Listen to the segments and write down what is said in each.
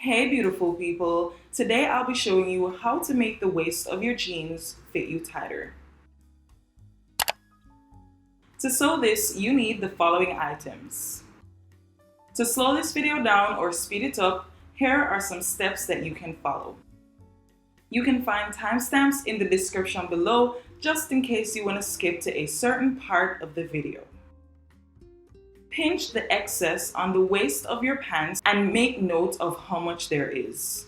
Hey beautiful people, today I'll be showing you how to make the waist of your jeans fit you tighter. To sew this, you need the following items. To slow this video down or speed it up, here are some steps that you can follow. You can find timestamps in the description below just in case you want to skip to a certain part of the video. Pinch the excess on the waist of your pants and make note of how much there is.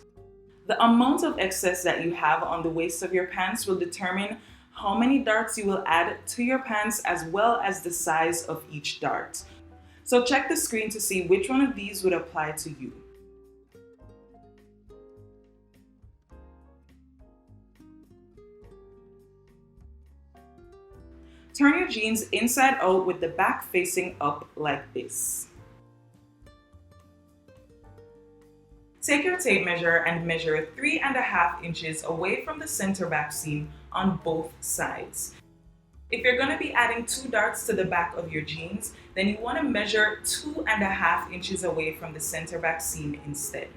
The amount of excess that you have on the waist of your pants will determine how many darts you will add to your pants as well as the size of each dart. So check the screen to see which one of these would apply to you. Turn your jeans inside out with the back facing up like this. Take your tape measure and measure 3.5 inches away from the center back seam on both sides. If you're going to be adding 2 darts to the back of your jeans, then you want to measure 2.5 inches away from the center back seam instead.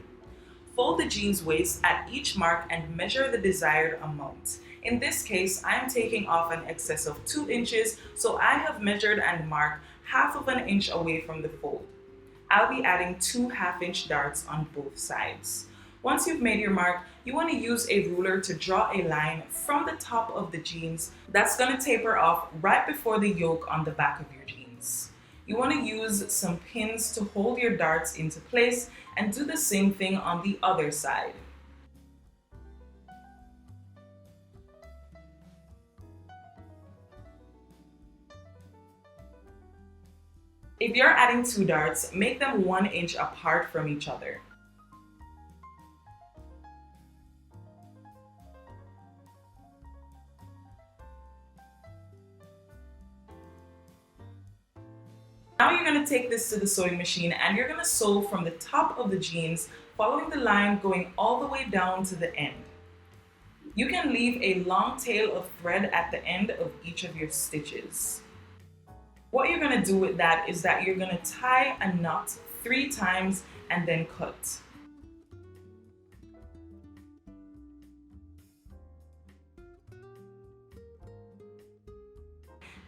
Fold the jeans waist at each mark and measure the desired amount. In this case, I am taking off an excess of 2 inches, so I have measured and marked 1/2 inch away from the fold. I'll be adding 2 1/2-inch darts on both sides. Once you've made your mark, you want to use a ruler to draw a line from the top of the jeans that's going to taper off right before the yoke on the back of your jeans. You want to use some pins to hold your darts into place and do the same thing on the other side. If you're adding 2 darts, make them 1 inch apart from each other. Now you're going to take this to the sewing machine and you're going to sew from the top of the jeans, following the line going all the way down to the end. You can leave a long tail of thread at the end of each of your stitches. What you're going to do with that is that you're going to tie a knot 3 times and then cut.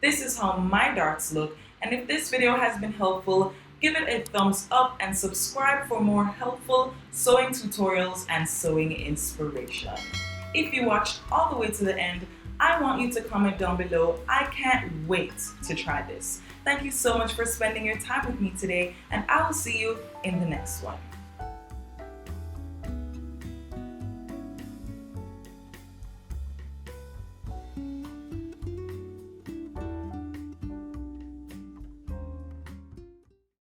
This is how my darts look, and if this video has been helpful, give it a thumbs up and subscribe for more helpful sewing tutorials and sewing inspiration. If you watched all the way to the end, I want you to comment down below. I can't wait to try this. Thank you so much for spending your time with me today, and I will see you in the next one.